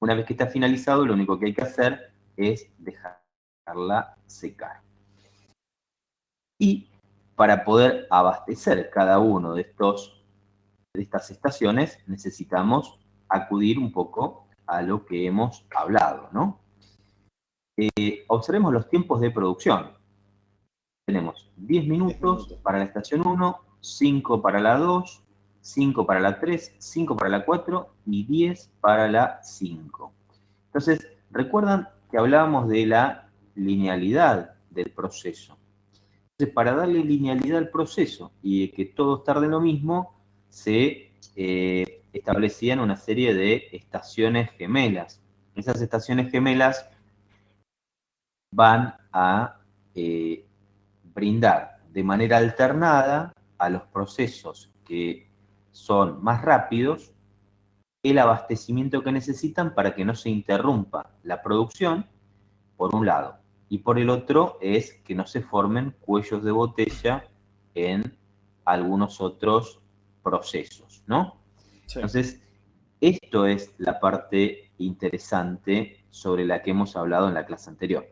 Una vez que está finalizado, lo único que hay que hacer es dejarla secar. Y para poder abastecer cada uno de estas estaciones, necesitamos acudir un poco a lo que hemos hablado, ¿no? Observemos los tiempos de producción. Tenemos 10 minutos para la estación 1, 5 para la 2, 5 para la 3, 5 para la 4 y 10 para la 5. Entonces, recuerdan que hablábamos de la linealidad del proceso. Entonces, para darle linealidad al proceso y que todos tarden lo mismo, se establecían una serie de estaciones gemelas. Esas estaciones gemelas van a brindar de manera alternada a los procesos que son más rápidos el abastecimiento que necesitan para que no se interrumpa la producción, por un lado, y por el otro es que no se formen cuellos de botella en algunos otros procesos, ¿no? Sí. Entonces, esto es la parte interesante sobre la que hemos hablado en la clase anterior.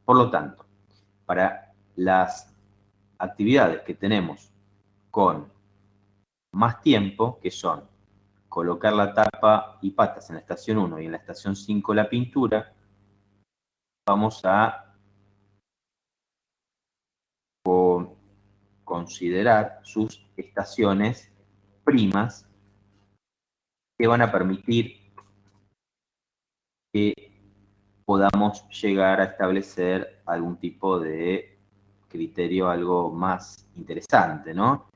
Por lo tanto, para las actividades que tenemos con más tiempo, que son colocar la tapa y patas en la estación 1 y en la estación 5 la pintura, vamos a considerar sus estaciones primas que van a permitir que podamos llegar a establecer algún tipo de criterio algo más interesante, ¿no?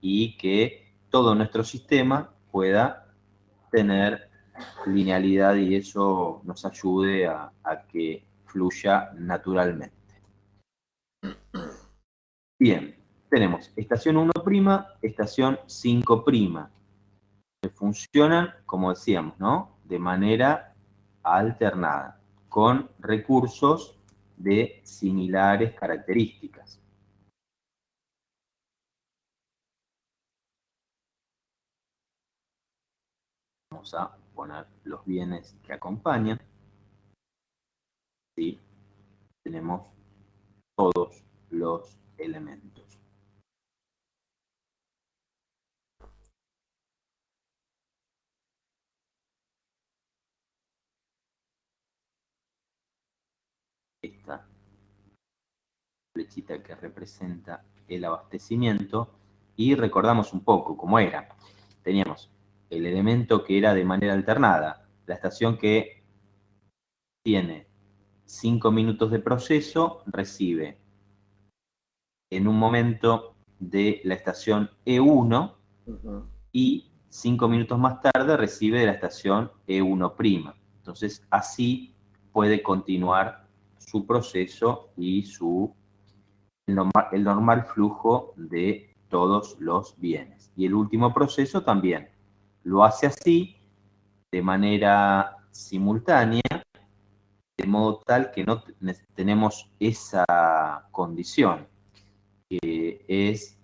Y que todo nuestro sistema pueda tener linealidad y eso nos ayude a que fluya naturalmente. Bien, tenemos estación 1', estación 5'. Que funcionan, como decíamos, ¿no? De manera alternada, con recursos de similares características. Vamos a poner los bienes que acompañan. ¿Sí? Tenemos todos los elementos. Esta flechita que representa el abastecimiento y recordamos un poco cómo era. Teníamos el elemento que era de manera alternada, la estación que tiene 5 minutos de proceso, recibe en un momento de la estación E1 y 5 minutos más tarde recibe de la estación E1'. Entonces, así puede continuar su proceso y el normal flujo de todos los bienes. Y el último proceso también lo hace así, de manera simultánea, de modo tal que no tenemos esa condición, que es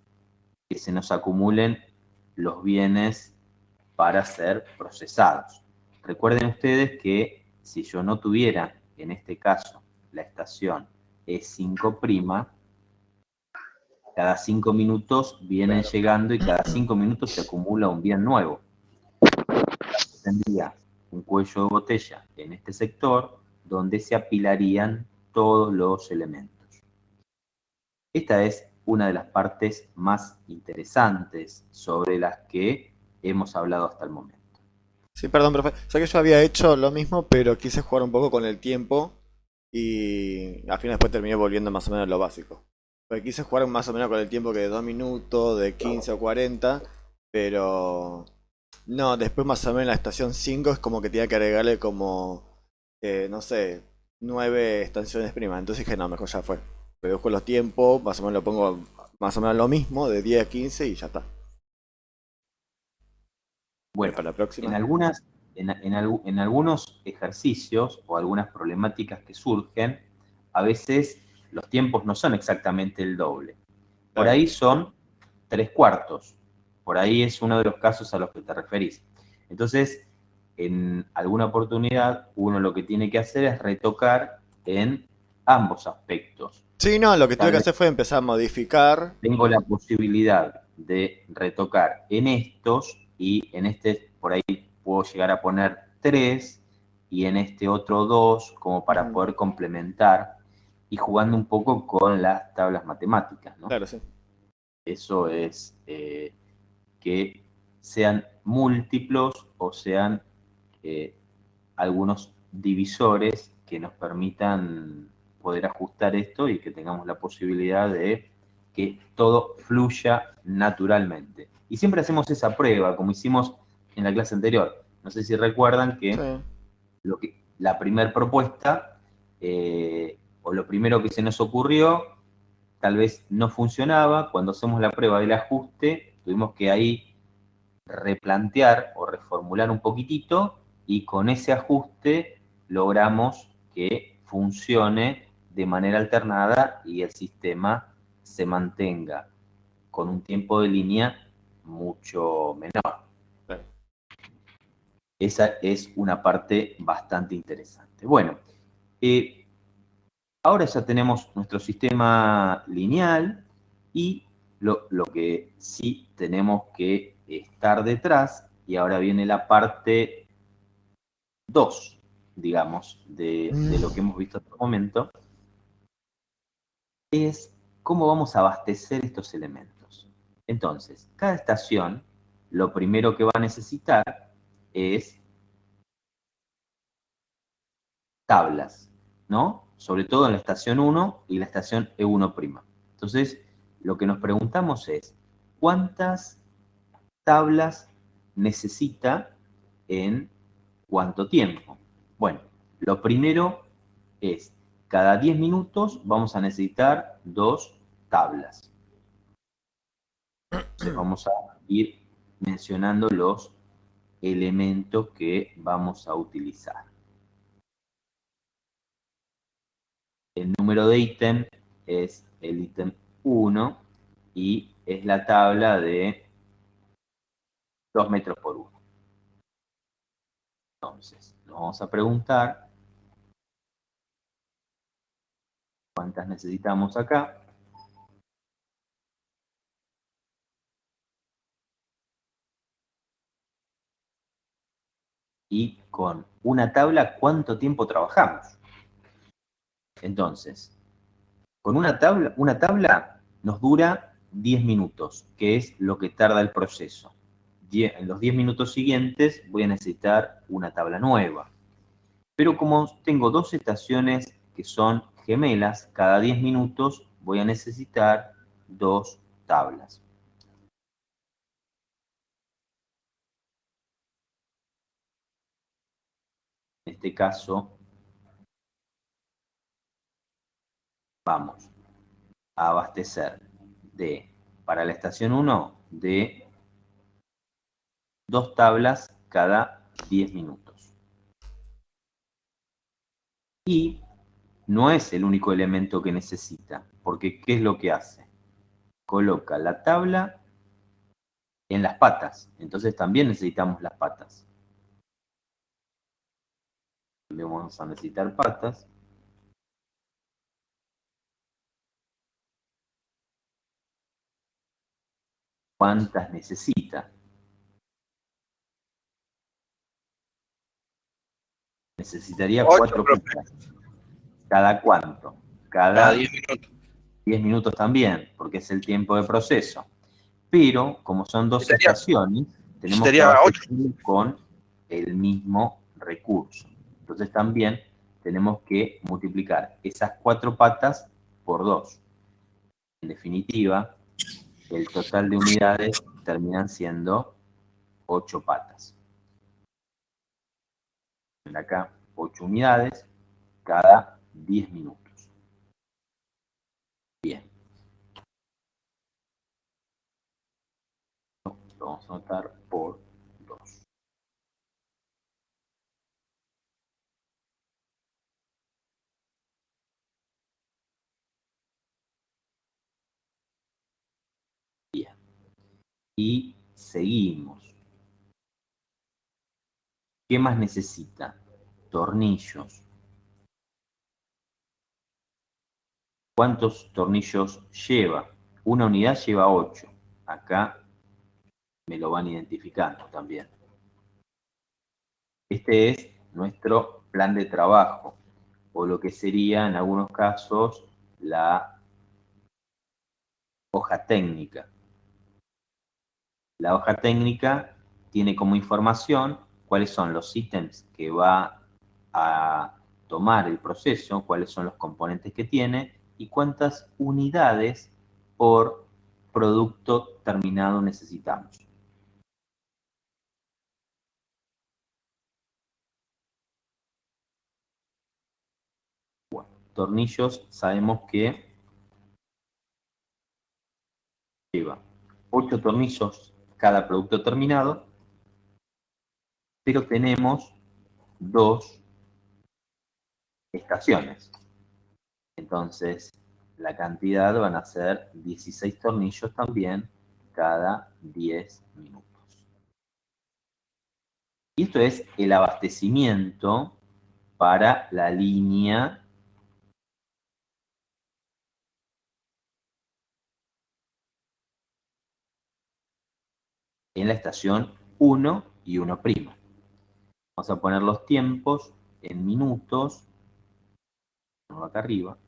que se nos acumulen los bienes para ser procesados. Recuerden ustedes que si yo no tuviera, en este caso, la estación E5', cada 5 minutos vienen llegando y cada 5 minutos se acumula un bien nuevo. Tendría un cuello de botella en este sector donde se apilarían todos los elementos. Esta es una de las partes más interesantes sobre las que hemos hablado hasta el momento. Sí, perdón, profe. O sea que yo había hecho lo mismo, pero quise jugar un poco con el tiempo y al final después terminé volviendo más o menos a lo básico. Porque quise jugar más o menos con el tiempo que de 2 minutos, de 15 o 40, pero no, después más o menos en la estación 5 es como que tenía que agregarle como, no sé, 9 estaciones primas. Entonces dije, no, mejor ya fue. Reduzco los tiempos, más o menos lo pongo más o menos lo mismo, de 10 a 15 y ya está. Bueno, Para la próxima. en algunos ejercicios o algunas problemáticas que surgen, a veces los tiempos no son exactamente el doble. Por Claro. ahí son 3/4. Por ahí es uno de los casos a los que te referís. Entonces, en alguna oportunidad uno lo que tiene que hacer es retocar en ambos aspectos. Sí, no, lo que tuve Tal que vez hacer fue empezar a modificar. tengo la posibilidad de retocar en estos y en este por ahí puedo llegar a poner 3 y en este otro 2 como para poder complementar y jugando un poco con las tablas matemáticas, ¿no? Claro, sí. Eso es que sean múltiplos o sean algunos divisores que nos permitan poder ajustar esto y que tengamos la posibilidad de que todo fluya naturalmente. Y siempre hacemos esa prueba, como hicimos en la clase anterior. No sé si recuerdan Sí. que, la primera propuesta o lo primero que se nos ocurrió tal vez no funcionaba. Cuando hacemos la prueba del ajuste, tuvimos que ahí replantear o reformular un poquitito y con ese ajuste logramos que funcione de manera alternada y el sistema se mantenga con un tiempo de línea mucho menor. Claro. Esa es una parte bastante interesante. Bueno, ahora ya tenemos nuestro sistema lineal y lo que sí tenemos que estar detrás, y ahora viene la parte 2, digamos, de lo que hemos visto hasta el momento, es cómo vamos a abastecer estos elementos. Entonces, cada estación, lo primero que va a necesitar es tablas, ¿no? Sobre todo en la estación 1 y la estación E1'. Entonces, lo que nos preguntamos es, ¿cuántas tablas necesita en cuánto tiempo? Bueno, lo primero es, cada 10 minutos vamos a necesitar 2 tablas. Entonces vamos a ir mencionando los elementos que vamos a utilizar. El número de ítem es el ítem 1 y es la tabla de 2 metros por 1. Entonces, nos vamos a preguntar cuántas necesitamos acá. Y con una tabla, ¿cuánto tiempo trabajamos? Entonces, con una tabla nos dura 10 minutos, que es lo que tarda el proceso. En los 10 minutos siguientes voy a necesitar una tabla nueva. Pero como tengo 2 estaciones que son gemelas, cada 10 minutos voy a necesitar 2 tablas. En este caso, vamos a abastecer para la estación 1, de 2 tablas cada 10 minutos. Y no es el único elemento que necesita, porque ¿qué es lo que hace? Coloca la tabla en las patas, entonces también necesitamos las patas. También vamos a necesitar patas. ¿Cuántas necesita? Necesitaría 4 patas. ¿Cada cuánto? Cada Cada 10 minutos. 10 minutos también, porque es el tiempo de proceso. Pero, como son 2 estaciones, tenemos que abastecer con el mismo recurso. Entonces también tenemos que multiplicar esas 4 patas por 2. En definitiva, el total de unidades terminan siendo 8 patas. Acá 8 unidades cada 10 minutos. Bien. Lo vamos a anotar por 2. Y seguimos. ¿Qué más necesita? Tornillos. ¿Cuántos tornillos lleva? Una unidad lleva 8. Acá me lo van identificando también. Este es nuestro plan de trabajo, o lo que sería en algunos casos la hoja técnica. La hoja técnica tiene como información cuáles son los ítems que va a tomar el proceso, cuáles son los componentes que tiene y cuántas unidades por producto terminado necesitamos. Bueno, tornillos sabemos que lleva 8 tornillos cada producto terminado, pero tenemos 2 estaciones. Entonces, la cantidad van a ser 16 tornillos también cada 10 minutos. Y esto es el abastecimiento para la línea en la estación 1 y 1'. Vamos a poner los tiempos en minutos, acá arriba.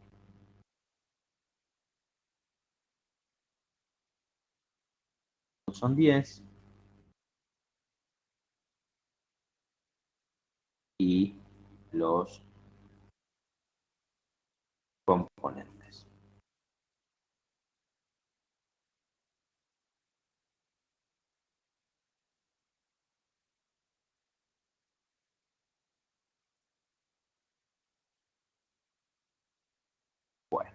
Son 10. Y los componentes. Bueno,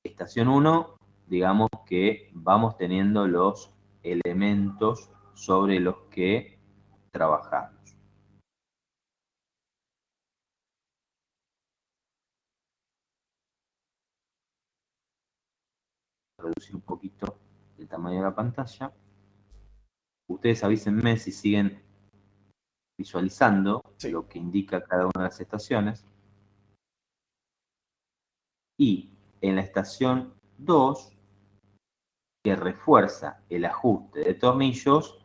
estación 1, digamos que vamos teniendo los elementos sobre los que trabajamos. Reducir un poquito el tamaño de la pantalla. Ustedes avísenme si siguen visualizando lo que indica cada una de las estaciones. Y en la estación 2, que refuerza el ajuste de tornillos,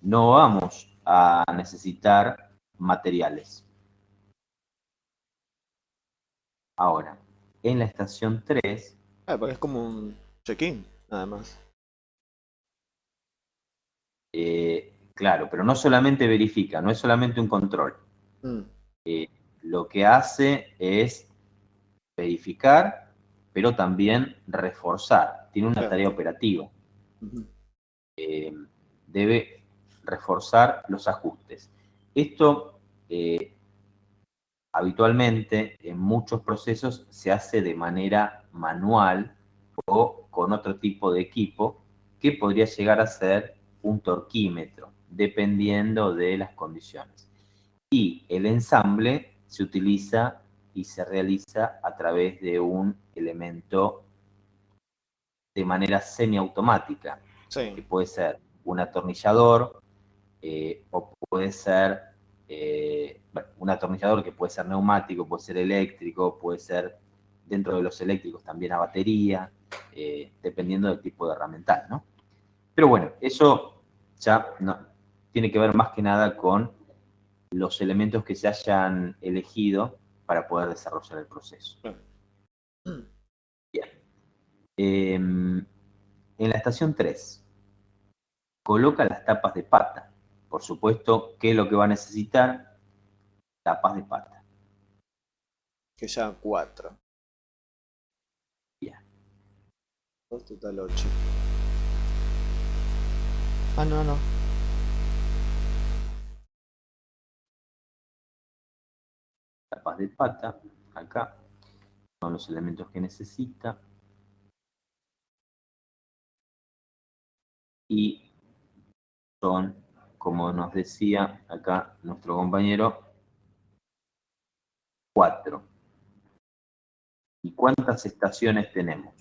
no vamos a necesitar materiales. Ahora, en la estación 3... porque es como un check-in, nada más. Claro, pero no solamente verifica, no es solamente un control. Lo que hace es verificar, pero también reforzar. Tiene una tarea operativa. Debe reforzar los ajustes. Esto habitualmente en muchos procesos se hace de manera manual o con otro tipo de equipo que podría llegar a ser un torquímetro, dependiendo de las condiciones. Y el ensamble se utiliza y se realiza a través de un elemento de manera semiautomática, que puede ser un atornillador o puede ser un atornillador que puede ser neumático, puede ser eléctrico, puede ser dentro de los eléctricos también a batería, dependiendo del tipo de herramental, ¿no? Pero bueno, eso ya no, tiene que ver más que nada con los elementos que se hayan elegido para poder desarrollar el proceso. Bien. En la estación 3, coloca las tapas de pata. Por supuesto, ¿qué es lo que va a necesitar? Tapas de pata. Que ya 4. Bien. 2 total 8. Ah, no. Tapas de pata, acá, son los elementos que necesita. Y son, como nos decía acá nuestro compañero, 4. ¿Y cuántas estaciones tenemos?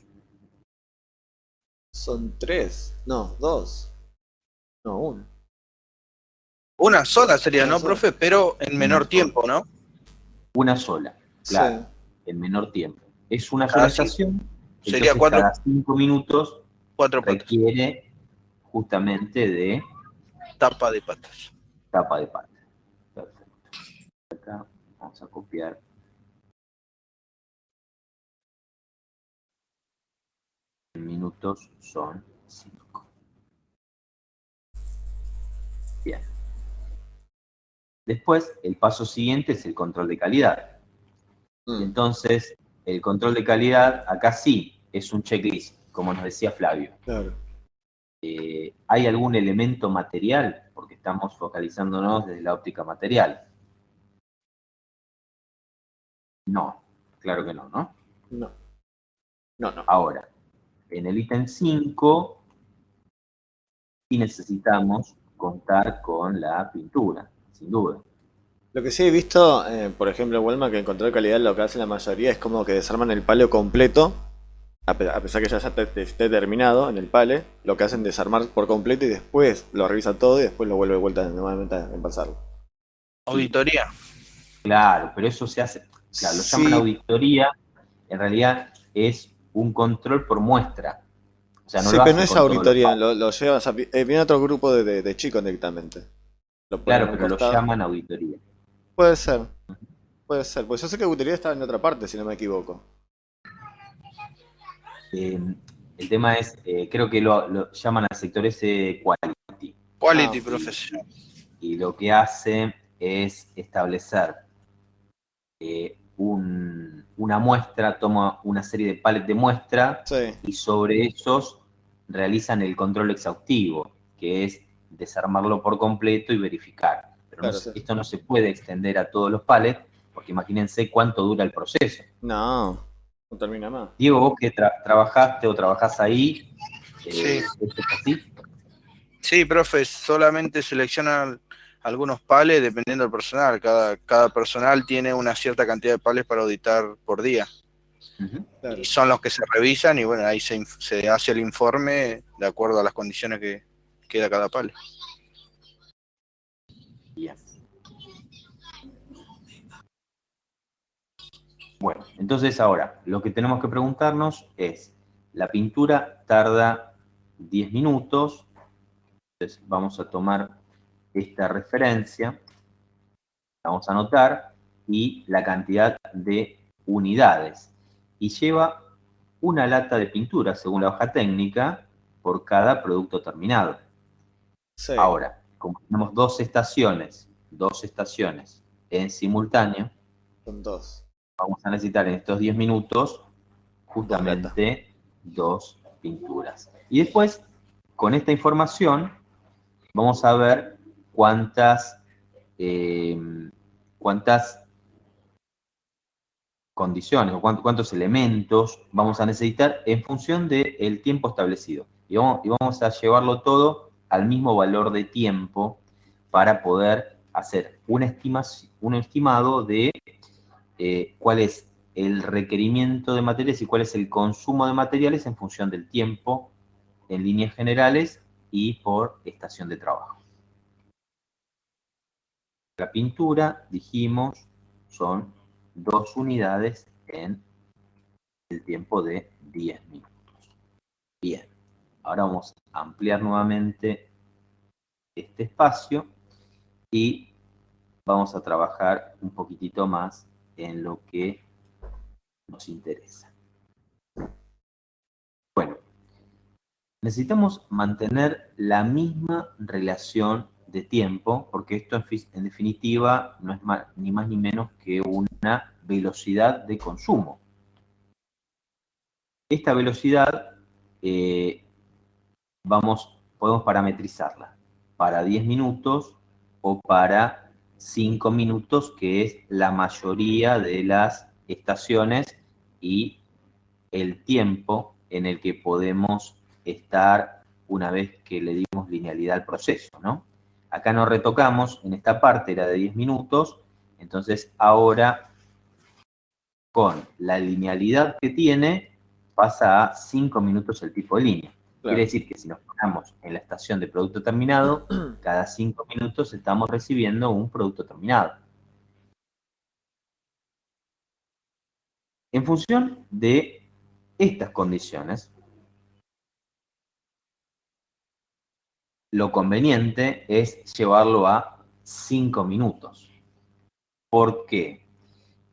Son 3. No, 2. No, 1. Una sola sería, Una ¿no, sola. profe? Pero en menor Una tiempo, ¿no? Una sola, claro, Sí. en menor tiempo. Es una Cada sola cinco, estación, sería entonces cada 5 minutos cuatro patas. requiere justamente de Tapa de patas. tapa de pata. Perfecto. Acá vamos a copiar. Minutos son 5. Bien. Después, el paso siguiente es el control de calidad. Mm, Entonces, el control de calidad, acá sí, es un checklist, como nos decía Flavio. claro. ¿Hay algún elemento material? Porque estamos focalizándonos desde la óptica material. No, claro que no, ¿no? No. No. Ahora, en el ítem 5, sí necesitamos contar con la pintura, sin duda. Lo que sí he visto, por ejemplo, en Walmart, que en control de calidad lo que hacen la mayoría es como que desarman el palo completo, a pesar que ya esté terminado en el pale, lo que hacen es desarmar por completo y después lo revisan todo y después lo vuelve de vuelta nuevamente a envasarlo. Auditoría. Claro, pero eso se hace, claro, lo llaman Sí, auditoría, en realidad es un control por muestra. O sea, no sí, lo pero no hace es con todos los auditoría, palos. lo lleva, o sea, viene otro grupo de chicos directamente. Lo ponen Claro, a un pero lo costado. llaman auditoría. Puede ser, puede ser. Pues yo sé que auditoría estaba en otra parte, si no me equivoco. Eh, el tema es, creo que lo llaman al sector ese quality. Quality, Ok. profesor. Y lo que hace es establecer una muestra, toma una serie de pallets de muestra Sí, y sobre esos realizan el control exhaustivo, que es desarmarlo por completo y verificar. Pero claro, sí. esto no se puede extender a todos los pallets, porque imagínense cuánto dura el proceso. No, no termina más. Diego, vos que trabajaste o trabajás ahí, Sí. ¿esto es así? Sí, profe, solamente seleccionan algunos pales dependiendo del personal. Cada personal tiene una cierta cantidad de pales para auditar por día. Ujú. Y Claro. son los que se revisan y bueno, ahí se hace el informe de acuerdo a las condiciones que queda cada pale. Bien. Bueno, entonces ahora lo que tenemos que preguntarnos es, la pintura tarda 10 minutos, entonces vamos a tomar esta referencia, la vamos a anotar, y la cantidad de unidades. Y lleva una lata de pintura, según la hoja técnica, por cada producto terminado. Sí, Ahora, como tenemos dos estaciones en simultáneo, son dos. vamos a necesitar en estos 10 minutos Dos latas. justamente 2 pinturas. Y después, con esta información, vamos a ver eh, cuántas condiciones o cuántos elementos vamos a necesitar en función del tiempo establecido. Y vamos a llevarlo todo al mismo valor de tiempo para poder hacer un estimado de cuál es el requerimiento de materiales y cuál es el consumo de materiales en función del tiempo en líneas generales y por estación de trabajo. La pintura, dijimos, son 2 unidades en el tiempo de 10 minutos. Bien, ahora vamos a ampliar nuevamente este espacio y vamos a trabajar un poquitito más en lo que nos interesa. Bueno, necesitamos mantener la misma relación de tiempo, porque esto en definitiva no es ni más ni menos que una velocidad de consumo. Esta velocidad podemos parametrizarla para 10 minutos o para 5 minutos, que es la mayoría de las estaciones y el tiempo en el que podemos estar una vez que le dimos linealidad al proceso, ¿no? Acá no retocamos, en esta parte era de 10 minutos, entonces ahora con la linealidad que tiene pasa a 5 minutos el tipo de línea. Quiere decir que si nos ponemos en la estación de producto terminado, cada 5 minutos estamos recibiendo un producto terminado. En función de estas condiciones, lo conveniente es llevarlo a 5 minutos. ¿Por qué?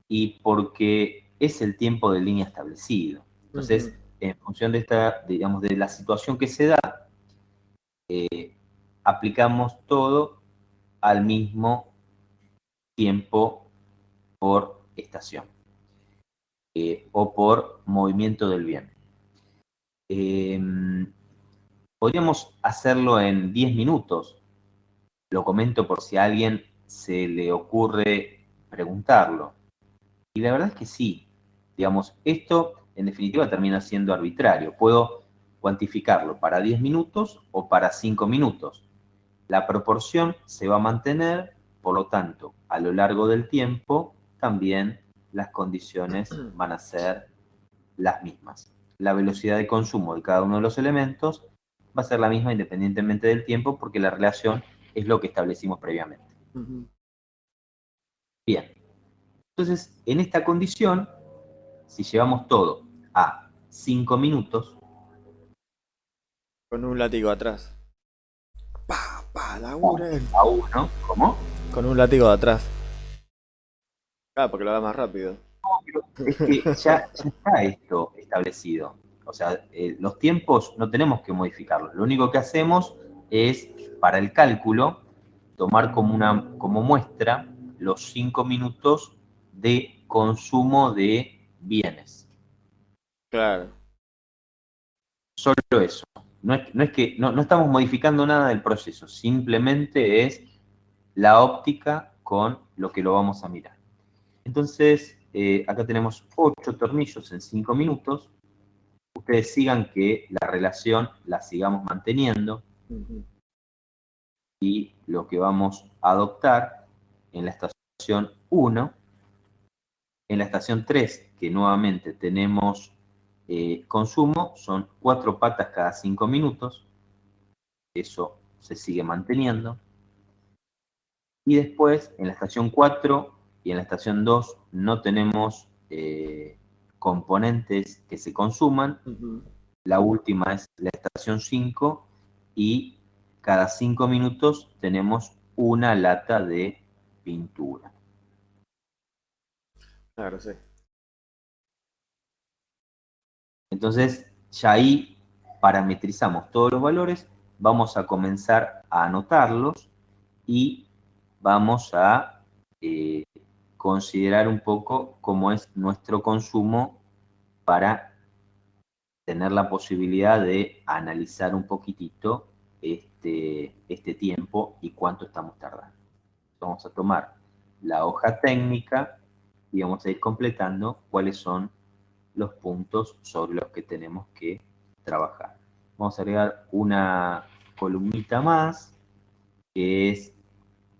Y porque es el tiempo de línea establecido. Entonces, en función de esta, digamos, de la situación que se da, aplicamos todo al mismo tiempo por estación o por movimiento del bien. Podríamos hacerlo en 10 minutos. Lo comento por si a alguien se le ocurre preguntarlo. Y la verdad es que sí. Digamos, esto en definitiva termina siendo arbitrario. Puedo cuantificarlo para 10 minutos o para 5 minutos. La proporción se va a mantener, por lo tanto, a lo largo del tiempo también las condiciones van a ser las mismas. La velocidad de consumo de cada uno de los elementos va a ser la misma independientemente del tiempo porque la relación es lo que establecimos previamente. Bien, entonces en esta condición, si llevamos todo a 5 minutos... Con un látigo atrás. Laburen. A 1, ¿cómo? Con un látigo de atrás. Claro, porque lo haga más rápido. Es que ya está esto establecido. O sea, los tiempos no tenemos que modificarlos. Lo único que hacemos es, para el cálculo, tomar como muestra los 5 minutos de consumo de bienes. Claro. Solo eso. No estamos modificando nada del proceso. Simplemente es la óptica con lo que lo vamos a mirar. Entonces, acá tenemos 8 tornillos en 5 minutos. Ustedes sigan que la relación la sigamos manteniendo. Y lo que vamos a adoptar en la estación 1, en la estación 3, que nuevamente tenemos consumo, son 4 patas cada 5 minutos. Eso se sigue manteniendo. Y después, en la estación 4 y en la estación 2 no tenemos componentes que se consuman. La última es la estación 5 y cada 5 minutos tenemos una lata de pintura. Claro, sí. Entonces, ya ahí parametrizamos todos los valores, vamos a comenzar a anotarlos y vamos a considerar un poco cómo es nuestro consumo para tener la posibilidad de analizar un poquitito este tiempo y cuánto estamos tardando. Vamos a tomar la hoja técnica y vamos a ir completando cuáles son los puntos sobre los que tenemos que trabajar. Vamos a agregar una columnita más, que es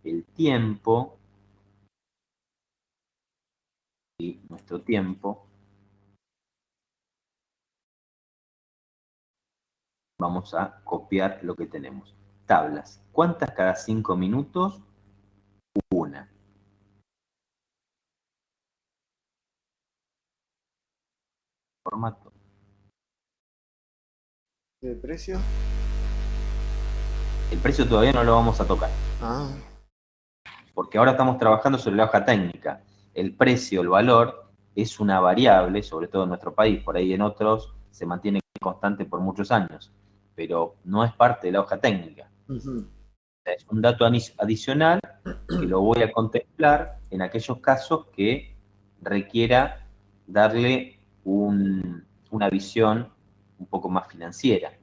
el tiempo y nuestro tiempo. Vamos a copiar lo que tenemos. Tablas. ¿Cuántas cada 5 minutos? Una. Formato. ¿De precio? El precio todavía no lo vamos a tocar. Porque ahora estamos trabajando sobre la hoja técnica. El precio, el valor, es una variable, sobre todo en nuestro país. Por ahí en otros se mantiene constante por muchos años. Pero no es parte de la hoja técnica. Es un dato adicional que lo voy a contemplar en aquellos casos que requiera darle una visión un poco más financiera.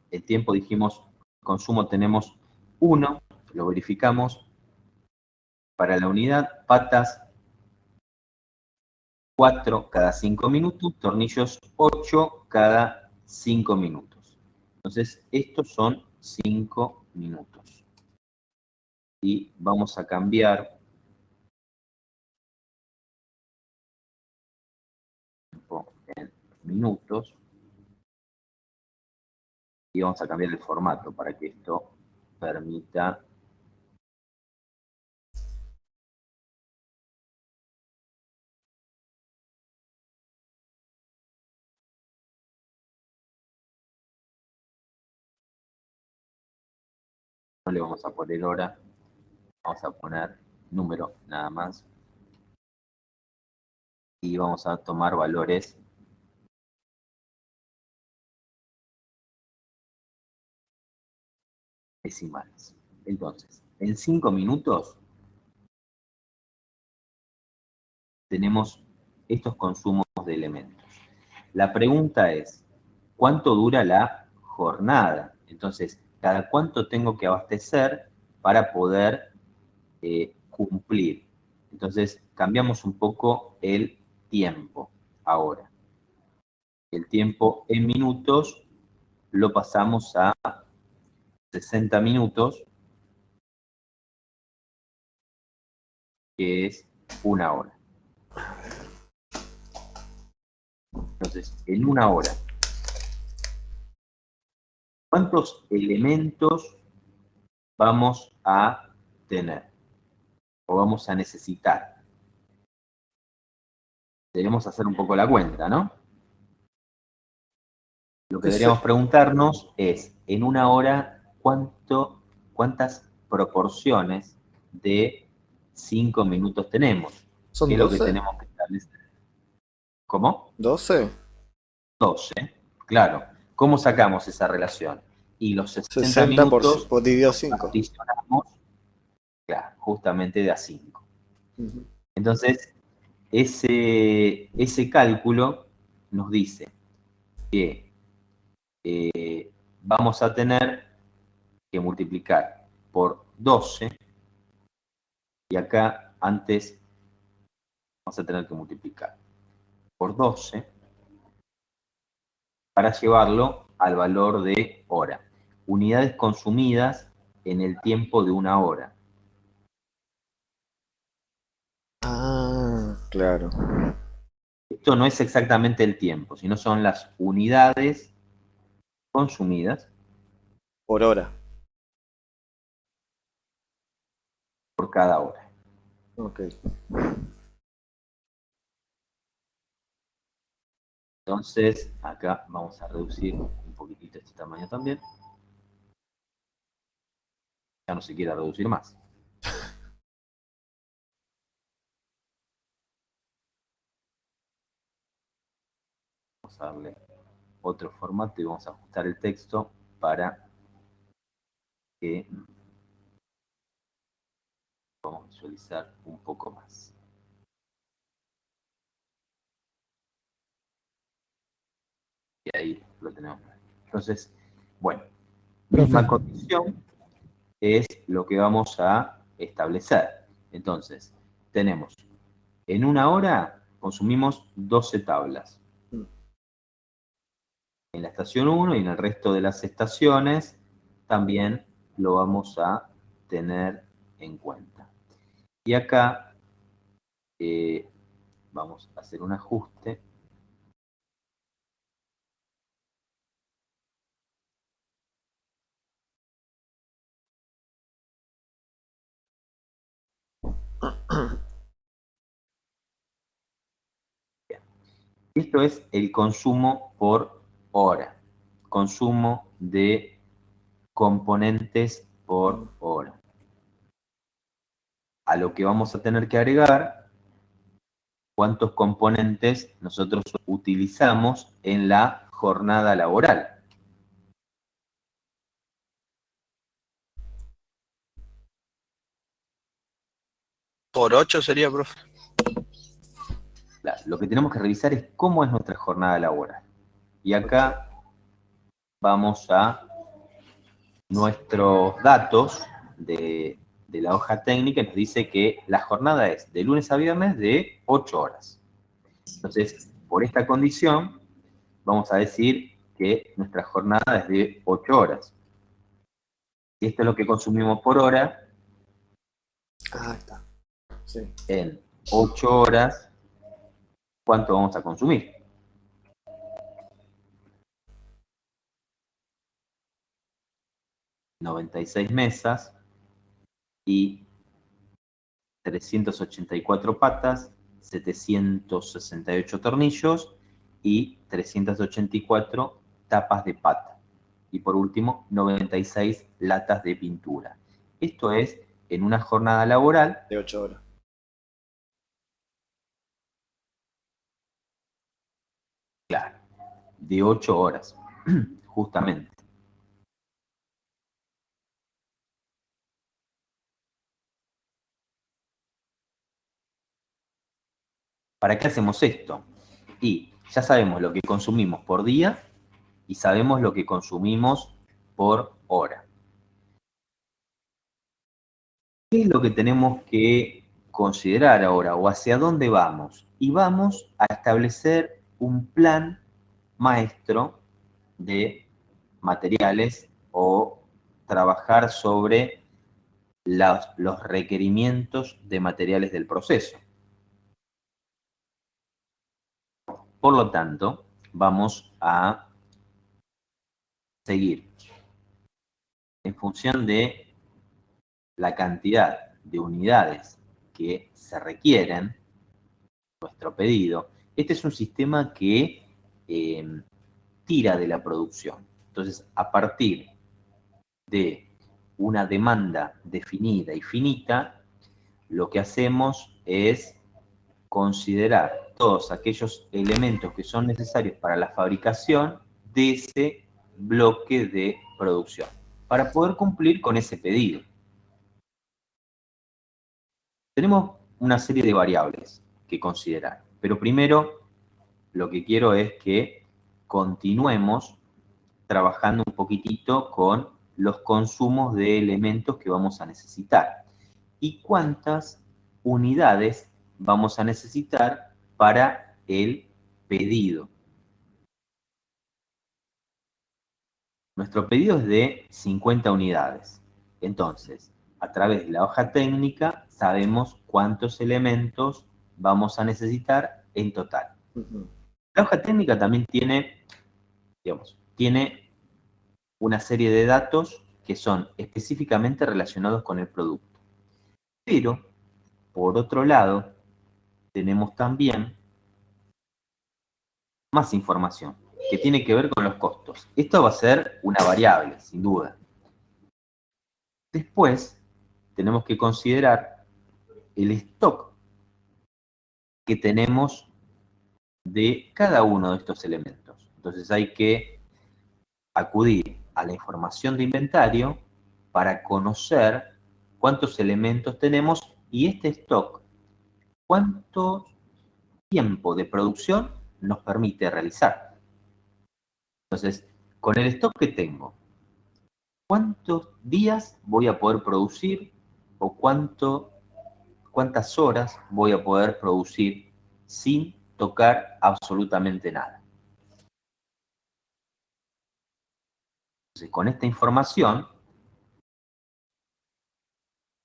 El tiempo, dijimos, consumo tenemos 1, lo verificamos. Para la unidad, patas 4 cada 5 minutos, tornillos 8 cada 5 minutos. Entonces, estos son 5 minutos. Y vamos a cambiar minutos. Y vamos a cambiar el formato para que esto permita no le vamos a poner hora, vamos a poner número nada más. Y vamos a tomar valores decimales. Entonces, en 5 minutos tenemos estos consumos de elementos. La pregunta es, ¿cuánto dura la jornada? Entonces, ¿cada cuánto tengo que abastecer para poder cumplir? Entonces, cambiamos un poco el tiempo ahora. El tiempo en minutos lo pasamos a 60 minutos, que es 1 hora. Entonces, en 1 hora, ¿cuántos elementos vamos a tener o vamos a necesitar? Debemos hacer un poco la cuenta, ¿no? Lo que deberíamos preguntarnos es, en 1 hora, ¿cuántas proporciones de 5 minutos tenemos? ¿Son ¿Qué es lo que 12? tenemos que establecer? ¿Cómo? ¿12? 12, claro. ¿Cómo sacamos esa relación? Y los 60 60 minutos por dividido 5. particionamos, claro, justamente de a 5. Uh-huh. Entonces, ese cálculo nos dice que vamos a tener que multiplicar por 12, y acá antes vamos a tener que multiplicar por 12 para llevarlo al valor de hora. Unidades consumidas en el tiempo de 1 hora. Ah, claro. Esto no es exactamente el tiempo, sino son las unidades consumidas Por hora. por cada hora. Ok. Entonces, acá vamos a reducir un poquitito este tamaño también. Ya no se quiere reducir más. Vamos a darle otro formato y vamos a ajustar el texto para que podamos visualizar un poco más. Y ahí lo tenemos. Entonces, bueno, misma condición es lo que vamos a establecer. Entonces, tenemos, en 1 hora consumimos 12 tablas. En la estación 1 y en el resto de las estaciones también lo vamos a tener en cuenta. Y acá vamos a hacer un ajuste. Bien. Esto es el consumo por hora. Consumo de componentes por hora. A lo que vamos a tener que agregar cuántos componentes nosotros utilizamos en la jornada laboral. Por 8 sería, profe. Lo que tenemos que revisar es cómo es nuestra jornada laboral. Y acá vamos a nuestros datos de la hoja técnica, nos dice que la jornada es de lunes a viernes de 8 horas. Entonces, por esta condición, vamos a decir que nuestra jornada es de 8 horas. Si esto es lo que consumimos por hora, Está. Sí. en 8 horas, ¿cuánto vamos a consumir? 96 mesas y 384 patas, 768 tornillos y 384 tapas de pata. Y por último, 96 latas de pintura. Esto es en una jornada laboral De 8 horas. claro, de 8 horas, justamente. ¿Para qué hacemos esto? Y ya sabemos lo que consumimos por día y sabemos lo que consumimos por hora. ¿Qué es lo que tenemos que considerar ahora o hacia dónde vamos? Y vamos a establecer un plan maestro de materiales o trabajar sobre los requerimientos de materiales del proceso. Por lo tanto, vamos a seguir en función de la cantidad de unidades que se requieren, nuestro pedido. Este es un sistema que tira de la producción. Entonces, a partir de una demanda definida y finita, lo que hacemos es considerar todos aquellos elementos que son necesarios para la fabricación de ese bloque de producción, para poder cumplir con ese pedido. Tenemos una serie de variables que considerar, pero primero lo que quiero es que continuemos trabajando un poquitito con los consumos de elementos que vamos a necesitar y cuántas unidades vamos a necesitar para el pedido. Nuestro pedido es de 50 unidades. Entonces, a través de la hoja técnica sabemos cuántos elementos vamos a necesitar en total. La hoja técnica también tiene, tiene una serie de datos que son específicamente relacionados con el producto. Pero, por otro lado, tenemos también más información que tiene que ver con los costos. Esto va a ser una variable, sin duda. Después, tenemos que considerar el stock que tenemos de cada uno de estos elementos. Entonces hay que acudir a la información de inventario para conocer cuántos elementos tenemos y este stock, cuánto tiempo de producción nos permite realizar. Entonces, con el stock que tengo, ¿cuántos días voy a poder producir o cuántas horas voy a poder producir sin tocar absolutamente nada? Entonces, con esta información,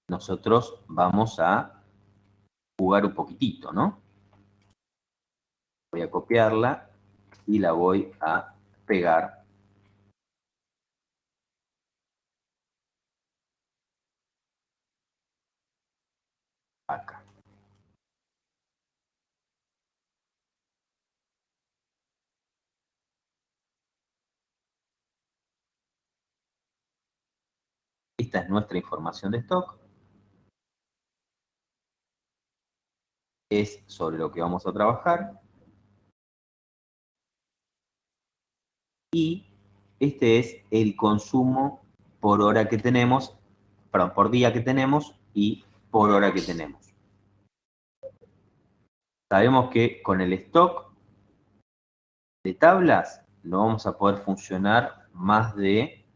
nosotros vamos a jugar un poquitito, ¿no? Voy a copiarla y la voy a pegar acá. Esta es nuestra información de stock. Es sobre lo que vamos a trabajar. Y este es el consumo por hora que tenemos, perdón, por día que tenemos y por hora que tenemos. Sabemos que con el stock de tablas no vamos a poder funcionar más de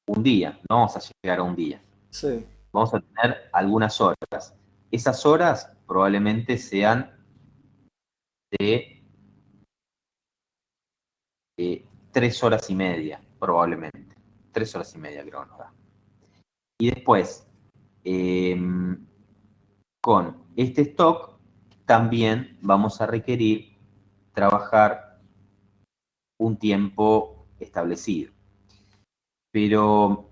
un día, no vamos a llegar a un día. Sí. Vamos a tener algunas horas. Esas horas probablemente sean de 3 horas y media, probablemente. 3 horas y media creo que nos da. Y después, con este stock, también vamos a requerir trabajar un tiempo establecido. pero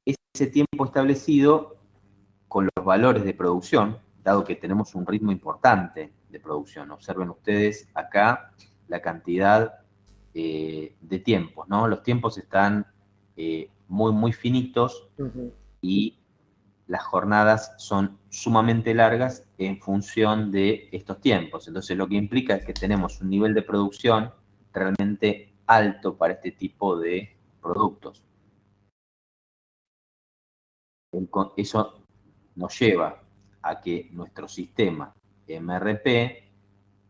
ese tiempo establecido con los valores de producción, dado que tenemos un ritmo importante de producción. Observen ustedes acá la cantidad de tiempos, ¿no? Los tiempos están muy, muy finitos y las jornadas son sumamente largas en función de estos tiempos. Entonces, lo que implica es que tenemos un nivel de producción realmente alto para este tipo de productos. Eso nos lleva a que nuestro sistema MRP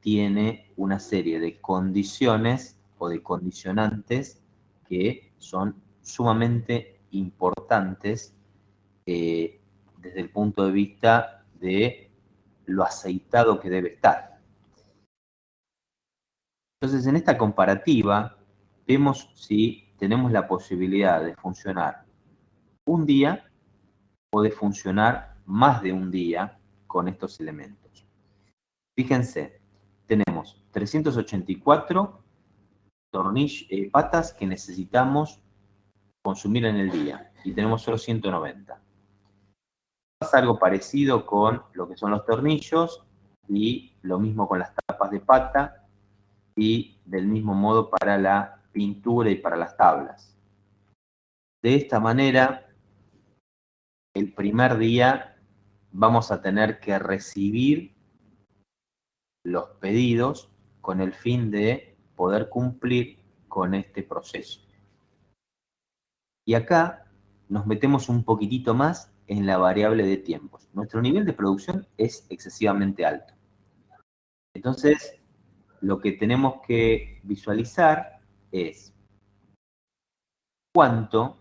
tiene una serie de condiciones o de condicionantes que son sumamente importantes desde el punto de vista de lo aceitado que debe estar. Entonces, en esta comparativa, vemos si tenemos la posibilidad de funcionar un día o de funcionar más de un día con estos elementos. Fíjense, tenemos 384 patas que necesitamos consumir en el día y tenemos solo 190. Pasa algo parecido con lo que son los tornillos y lo mismo con las tapas de pata y del mismo modo para la pintura y para las tablas. De esta manera, el primer día vamos a tener que recibir los pedidos con el fin de poder cumplir con este proceso. Y acá nos metemos un poquitito más en la variable de tiempos. Nuestro nivel de producción es excesivamente alto. Entonces, lo que tenemos que visualizar es cuánto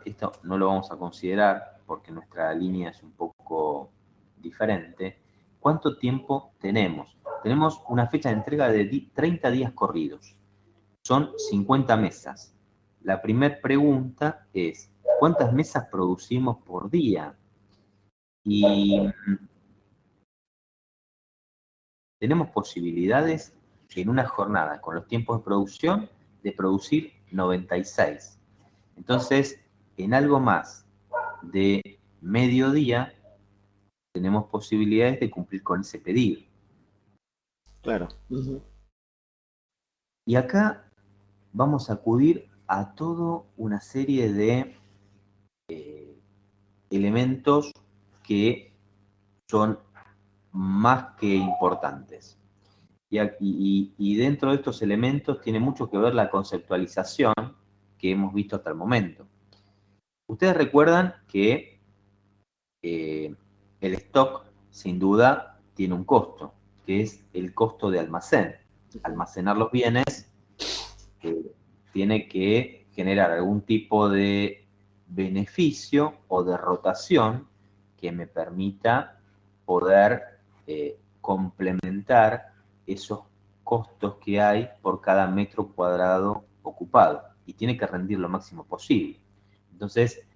esto no lo vamos a considerar porque nuestra línea es un poco diferente, cuánto tiempo tenemos. Tenemos una fecha de entrega de 30 días corridos. Son 50 mesas. La primera pregunta es, ¿cuántas mesas producimos por día? Y tenemos posibilidades en una jornada con los tiempos de producción de producir 96. Entonces, en algo más de mediodía tenemos posibilidades de cumplir con ese pedido. Claro. Y acá vamos a acudir a toda una serie de elementos que son más que importantes. Y dentro de estos elementos tiene mucho que ver la conceptualización que hemos visto hasta el momento. Ustedes recuerdan que el stock, sin duda, tiene un costo, que es el costo de almacén. Almacenar los bienes tiene que generar algún tipo de beneficio o de rotación que me permita poder complementar esos costos que hay por cada metro cuadrado ocupado y tiene que rendir lo máximo posible. Entonces,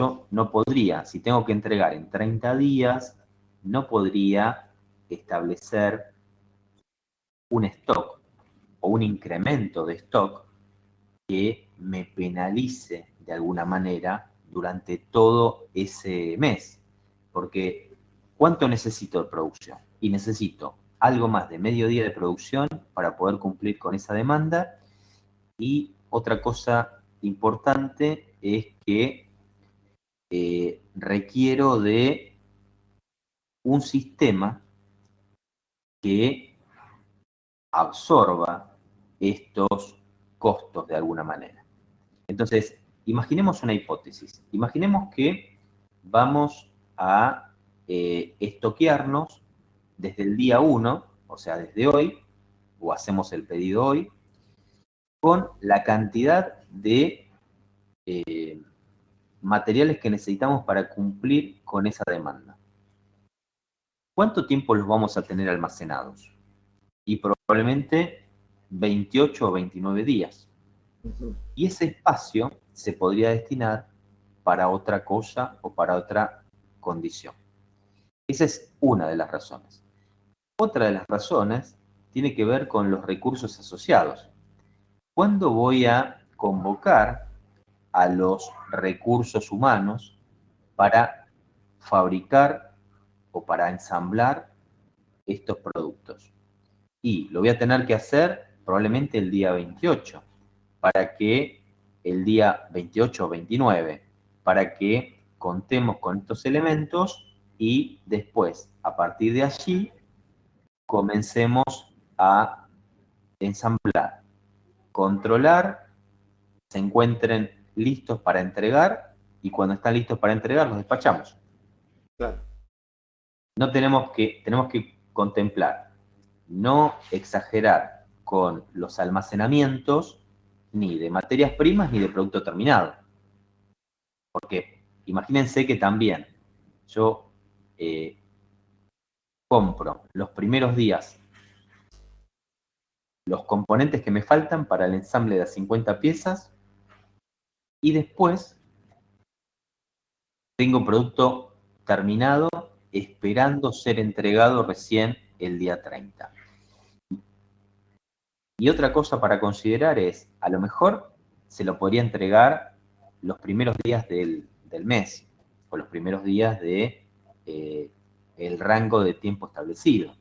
yo no podría, si tengo que entregar en 30 días, no podría establecer un stock o un incremento de stock que me penalice de alguna manera durante todo ese mes. Porque, ¿cuánto necesito de producción? Y necesito algo más de medio día de producción para poder cumplir con esa demanda. Y otra cosa importante es que requiero de un sistema que absorba estos costos de alguna manera. Entonces, imaginemos una hipótesis. Imaginemos que vamos a estoquearnos desde el día 1, o sea, desde hoy, o hacemos el pedido hoy, con la cantidad de materiales que necesitamos para cumplir con esa demanda. ¿Cuánto tiempo los vamos a tener almacenados? Y probablemente 28 o 29 días. Y ese espacio se podría destinar para otra cosa o para otra condición. Esa es una de las razones. Otra de las razones tiene que ver con los recursos asociados. ¿Cuándo voy a convocar a los recursos humanos para fabricar o para ensamblar estos productos? Y lo voy a tener que hacer probablemente el día 28, para que el día 28 o 29, para que contemos con estos elementos y después, a partir de allí, comencemos a ensamblar, controlar, se encuentren listos para entregar y cuando están listos para entregar los despachamos. Claro. Tenemos que contemplar, no exagerar con los almacenamientos ni de materias primas ni de producto terminado. Porque imagínense que también yo compro los primeros días los componentes que me faltan para el ensamble de las 50 piezas y después tengo producto terminado esperando ser entregado recién el día 30. Y otra cosa para considerar es, a lo mejor se lo podría entregar los primeros días del mes o los primeros días de el rango de tiempo establecido.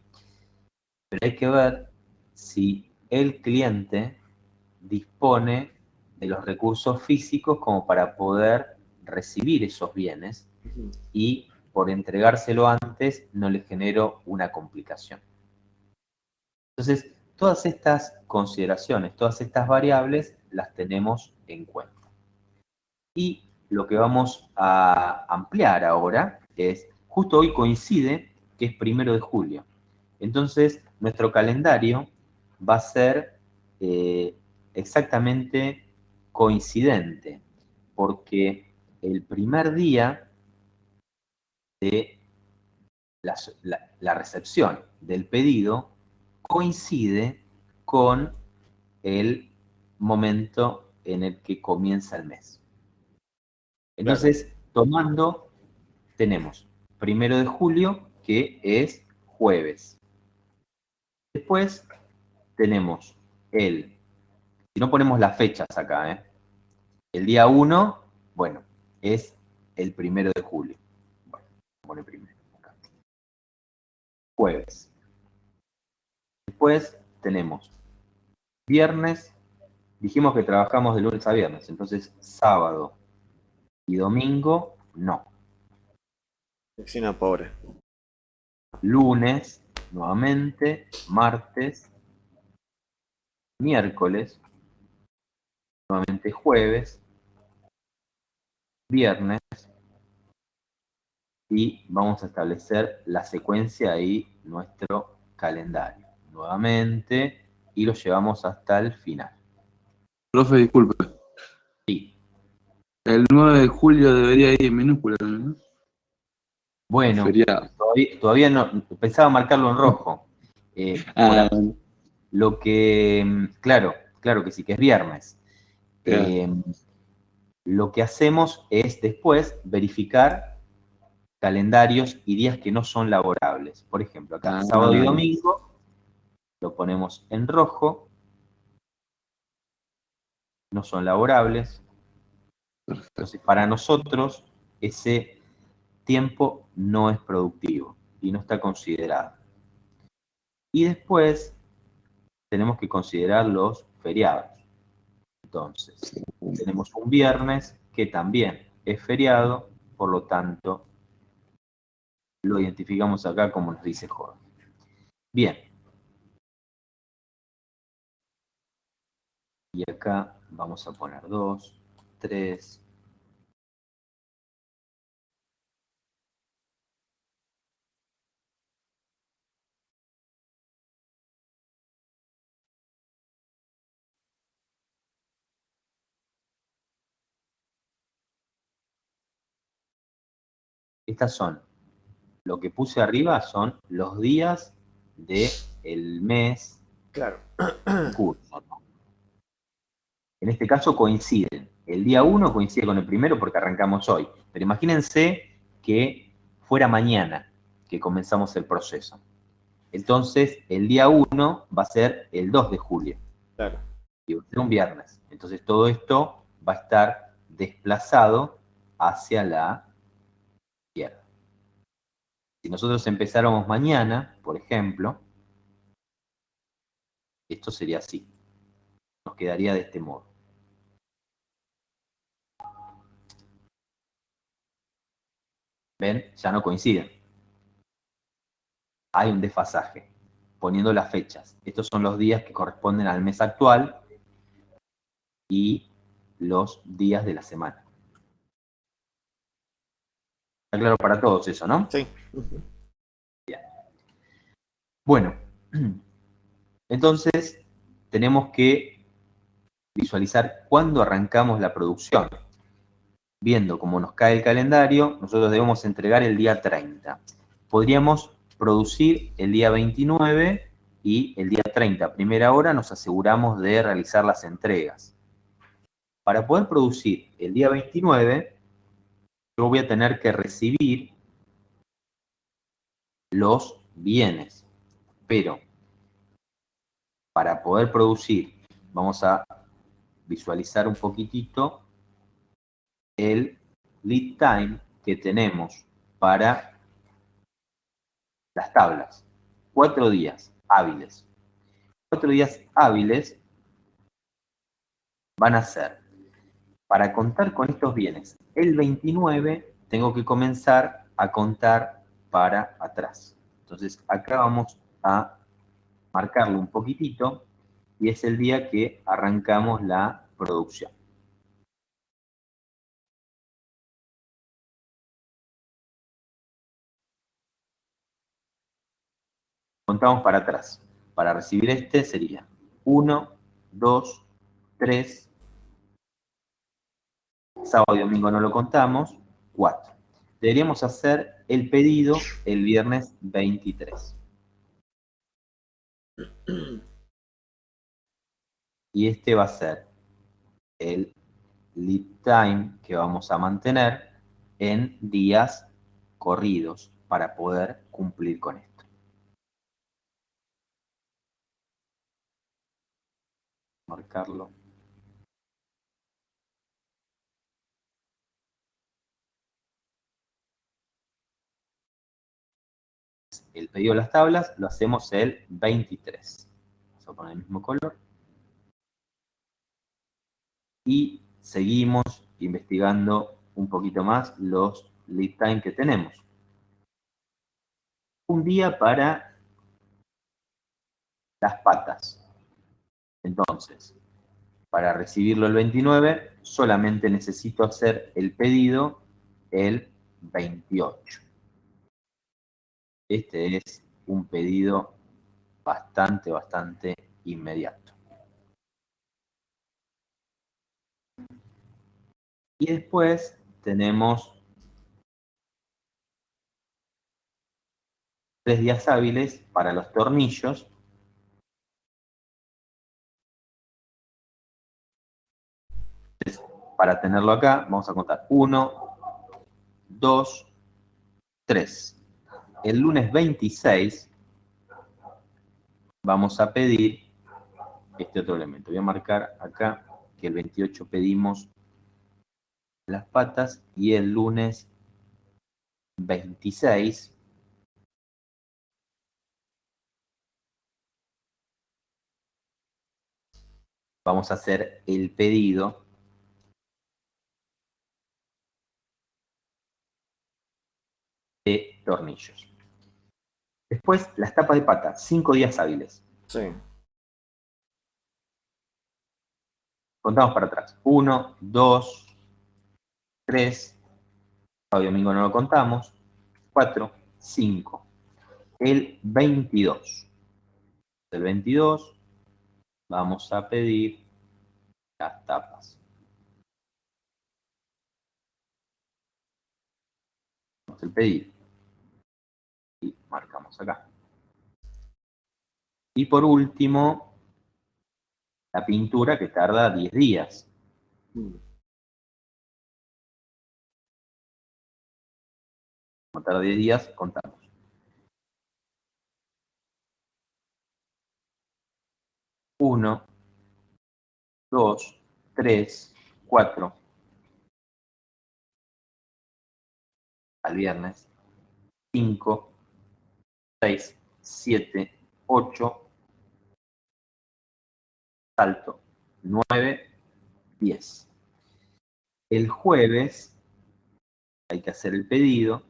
Pero hay que ver si el cliente dispone de los recursos físicos como para poder recibir esos bienes y por entregárselo antes no le genero una complicación. Entonces, todas estas consideraciones, todas estas variables las tenemos en cuenta. Y lo que vamos a ampliar ahora es, justo hoy coincide que es 1 de julio. Entonces, nuestro calendario va a ser exactamente coincidente, porque el primer día de la recepción del pedido coincide con el momento en el que comienza el mes. Entonces, tomando, tenemos 1 de julio, que es jueves. Después tenemos si no ponemos las fechas acá, el día 1, bueno, es el 1 de julio. Bueno, pone primero acá. Jueves. Después tenemos viernes, dijimos que trabajamos de lunes a viernes, entonces sábado y domingo no. Vecina pobre. Lunes, nuevamente, martes, miércoles, nuevamente jueves, viernes, y vamos a establecer la secuencia y nuestro calendario nuevamente y lo llevamos hasta el final. Profe, disculpe. Sí. El 9 de julio debería ir en minúscula, ¿no? Bueno, Feriado. todavía no, pensaba marcarlo en rojo. Lo que, claro que sí, que es viernes. Claro. Lo que hacemos es después verificar calendarios y días que no son laborables. Por ejemplo, acá sábado y domingo lo ponemos en rojo, no son laborables. Entonces, para nosotros ese tiempo no es productivo y no está considerado. Y después tenemos que considerar los feriados. Entonces, tenemos un viernes que también es feriado, por lo tanto, lo identificamos acá como nos dice Jorge. Bien. Y acá vamos a poner 2, 3. Estas son, lo que puse arriba son los días del mes curso, ¿no? En este caso coinciden. El día 1 coincide con el primero porque arrancamos hoy. Pero imagínense que fuera mañana que comenzamos el proceso. Entonces, el día 1 va a ser el 2 de julio. Claro. y va a ser un viernes. Entonces todo esto va a estar desplazado hacia la izquierda. Si nosotros empezáramos mañana, por ejemplo, esto sería así. Nos quedaría de este modo. ¿Ven? Ya no coinciden. Hay un desfasaje. Poniendo las fechas. Estos son los días que corresponden al mes actual y los días de la semana. Está claro para todos eso, ¿no? Sí. Bien. Bueno, entonces tenemos que visualizar cuándo arrancamos la producción. Viendo cómo nos cae el calendario, nosotros debemos entregar el día 30. Podríamos producir el día 29 y el día 30, a primera hora, nos aseguramos de realizar las entregas. Para poder producir el día 29, yo voy a tener que recibir los bienes. Pero para poder producir, vamos a visualizar un poquitito el lead time que tenemos para las tablas. 4 días hábiles. 4 días hábiles van a ser, para contar con estos bienes, el 29 tengo que comenzar a contar para atrás. Entonces acá vamos a marcarlo un poquitito y es el día que arrancamos la producción. Contamos para atrás. Para recibir este sería 1, 2, 3, sábado y domingo no lo contamos, 4. Deberíamos hacer el pedido el viernes 23. Y este va a ser el lead time que vamos a mantener en días corridos para poder cumplir con esto. Marcarlo. El pedido de las tablas lo hacemos el 23. Vamos a poner el mismo color. Y seguimos investigando un poquito más los lead time que tenemos. Un día para las patas. Entonces, para recibirlo el 29, solamente necesito hacer el pedido el 28. Este es un pedido bastante inmediato. Y después tenemos 3 días hábiles para los tornillos. Para tenerlo acá, vamos a contar 1, 2, 3. El lunes 26 vamos a pedir este otro elemento. Voy a marcar acá que el 28 pedimos las patas y el lunes 26 vamos a hacer el pedido de tornillos. Después, las tapas de pata, 5 días hábiles. Sí. Contamos para atrás. 1, 2, 3. Sábado y domingo no lo contamos. 4, 5. El 22. El 22 vamos a pedir las tapas. El pedido. Y marcamos acá. Y por último, la pintura que tarda 10 días. Como tarda 10 días, contamos. 1, 2, 3, 4 al viernes, 5, 6, 7, 8, salto, 9, 10. El jueves hay que hacer el pedido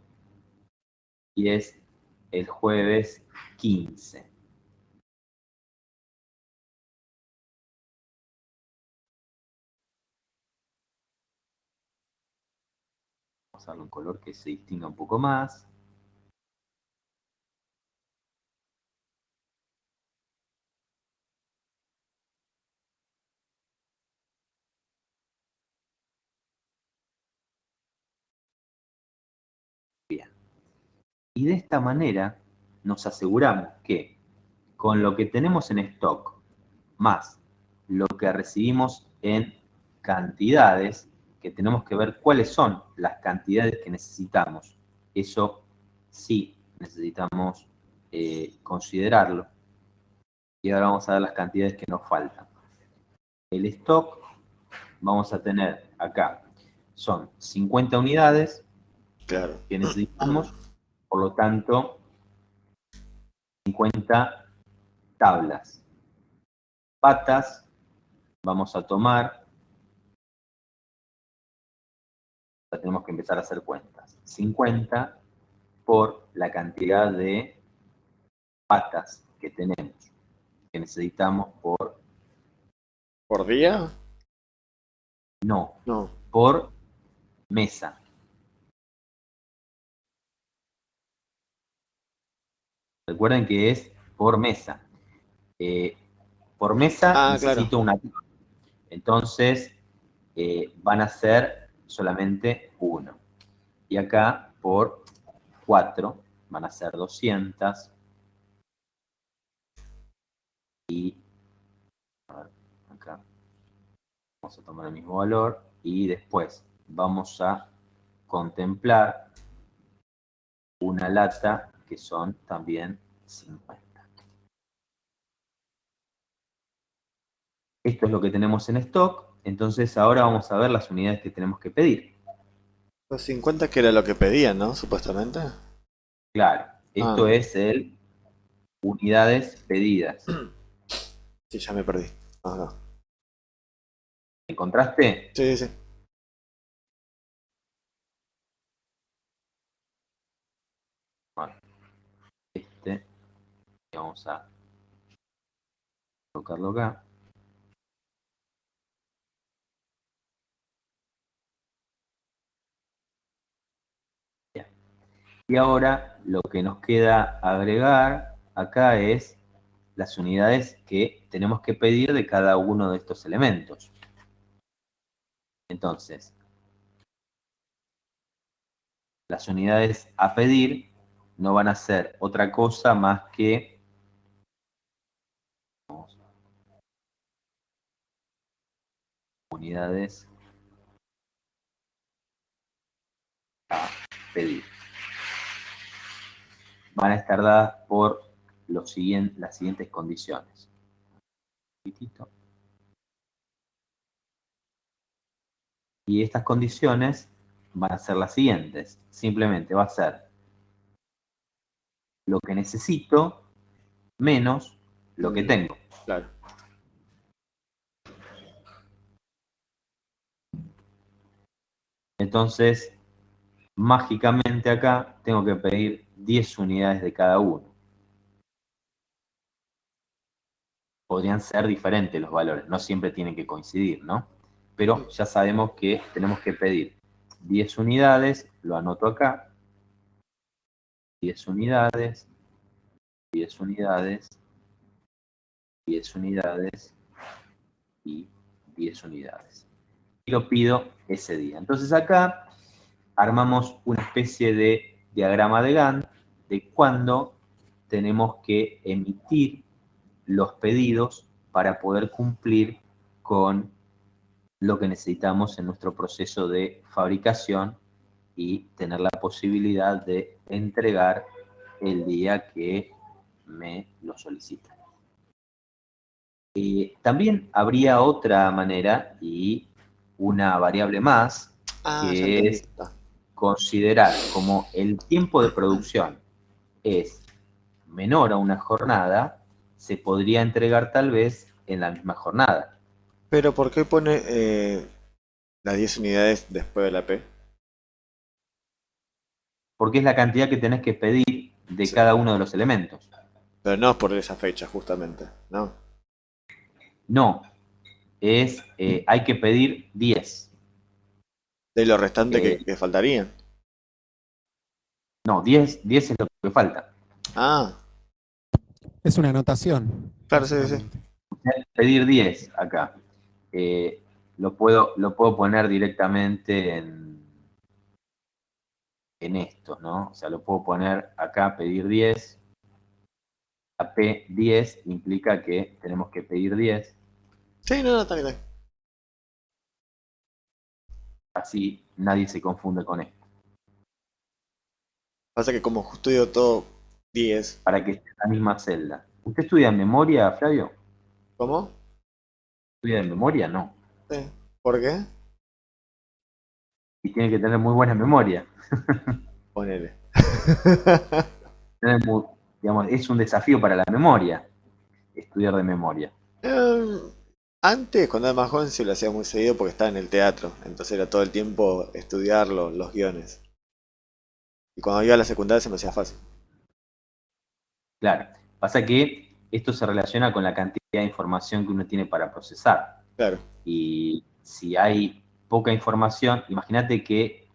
y es el jueves 15. Vamos a darle un color que se distinga un poco más. Bien. Y de esta manera nos aseguramos que con lo que tenemos en stock más lo que recibimos en cantidades, que tenemos que ver cuáles son las cantidades que necesitamos. Eso sí necesitamos considerarlo. Y ahora vamos a ver las cantidades que nos faltan. El stock vamos a tener acá, son 50 unidades Claro. que necesitamos, por lo tanto, 50 tablas. Patas, vamos a tomar, ya tenemos que empezar a hacer cuentas. 50 por la cantidad de patas que tenemos, que necesitamos ¿Por día? no, No. por mesa. Recuerden que es por mesa. Por mesa necesito Claro. una. Entonces van a ser solamente uno. Y acá por 4 van a ser 200. Y a ver, acá vamos a tomar el mismo valor. Y después vamos a contemplar una lata que son también 50. Esto es lo que tenemos en stock. Entonces ahora vamos a ver las unidades que tenemos que pedir. Los 50 que era lo que pedían, ¿no? Supuestamente. Claro, esto es el unidades pedidas. Sí, ya me perdí. Ajá. ¿Encontraste? Sí, sí. Bueno, y vamos a colocarlo acá. Bien. Y ahora lo que nos queda agregar acá es las unidades que tenemos que pedir de cada uno de estos elementos. Entonces, las unidades a pedir no van a ser otra cosa más que unidades a pedir. Van a estar dadas por las siguientes condiciones. Y estas condiciones van a ser las siguientes. Simplemente va a ser lo que necesito menos lo que tengo. Claro. Entonces, mágicamente acá tengo que pedir 10 unidades de cada uno. Podrían ser diferentes los valores, no siempre tienen que coincidir, ¿no? Pero ya sabemos que tenemos que pedir 10 unidades, lo anoto acá, 10 unidades, 10 unidades, 10 unidades y 10 unidades. Y lo pido ese día. Entonces acá armamos una especie de diagrama de Gantt de cuándo tenemos que emitir los pedidos para poder cumplir con lo que necesitamos en nuestro proceso de fabricación y tener la posibilidad de entregar el día que me lo solicitan. También habría otra manera y una variable más, Ah, ya que entendí. es considerar como el tiempo de producción es menor a una jornada, se podría entregar tal vez en la misma jornada. Pero ¿por qué pone las 10 unidades después de la P? Porque es la cantidad que tenés que pedir de Sí. cada uno de los elementos. Pero no por esa fecha, justamente, ¿no? No, hay que pedir 10. De lo restante Eh, que faltarían. no, 10 es lo que falta. Ah, Es una anotación, claro, sí, sí. básicamente. Pedir 10 acá. Eh, lo puedo poner directamente en esto, ¿no? O sea, lo puedo poner acá, pedir 10. La P10 implica que tenemos que pedir 10. Sí, no, no, está bien, está bien. Así nadie se confunde con esto. Pasa que como estudio todo 10. Para que esté en la misma celda. ¿Usted estudia en memoria, Flavio? ¿Cómo? ¿Estudia en memoria? No. Sí. ¿Por qué? Y tiene que tener muy buena memoria. Ponele. Digamos, es un desafío para la memoria, estudiar de memoria. Eh, Antes, cuando era más joven, sí lo hacía muy seguido porque estaba en el teatro. Entonces era todo el tiempo estudiar los guiones. Y cuando iba a la secundaria se me hacía fácil. Claro. Pasa que esto se relaciona con la cantidad de información que uno tiene para procesar. Claro. Y si hay poca información, imagínate que,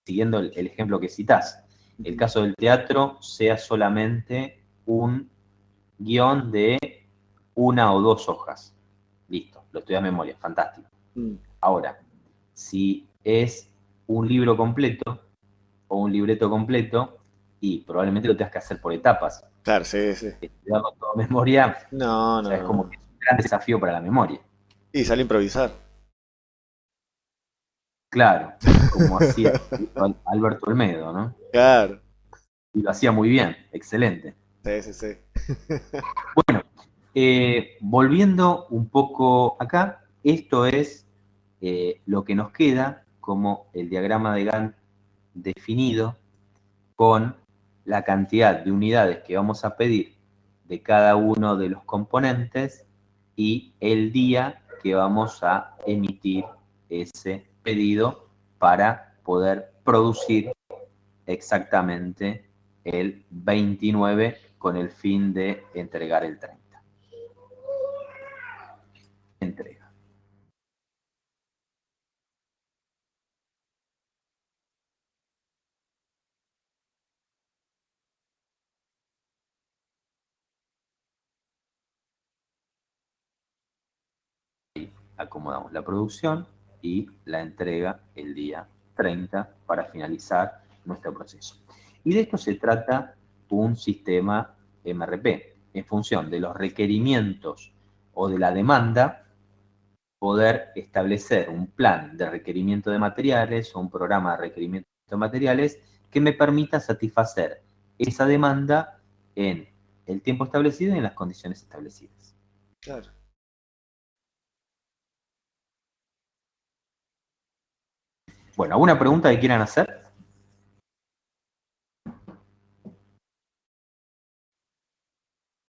siguiendo el ejemplo que citás, el caso del teatro sea solamente un guión de 1 o 2 hojas. Listo, lo estudias de memoria, fantástico. Mm. Ahora, si es un libro completo o un libreto completo, y probablemente lo tengas que hacer por etapas. Claro, sí, sí. Estudiarlo todo de memoria, No, o no, sea, es no, como no. que es un gran desafío para la memoria. Y sale a improvisar. Claro, como hacía Alberto Olmedo, ¿no? Claro. Y lo hacía muy bien, excelente. Sí, sí, sí. Volviendo un poco acá, esto es lo que nos queda como el diagrama de Gantt definido con la cantidad de unidades que vamos a pedir de cada uno de los componentes y el día que vamos a emitir ese pedido para poder producir exactamente el 29 con el fin de entregar el 30. Entrega. Acomodamos la producción y la entrega el día 30 para finalizar nuestro proceso. Y de esto se trata un sistema MRP. En función de los requerimientos o de la demanda, poder establecer un plan de requerimiento de materiales o un programa de requerimiento de materiales que me permita satisfacer esa demanda en el tiempo establecido y en las condiciones establecidas. Claro. Bueno, ¿alguna pregunta que quieran hacer?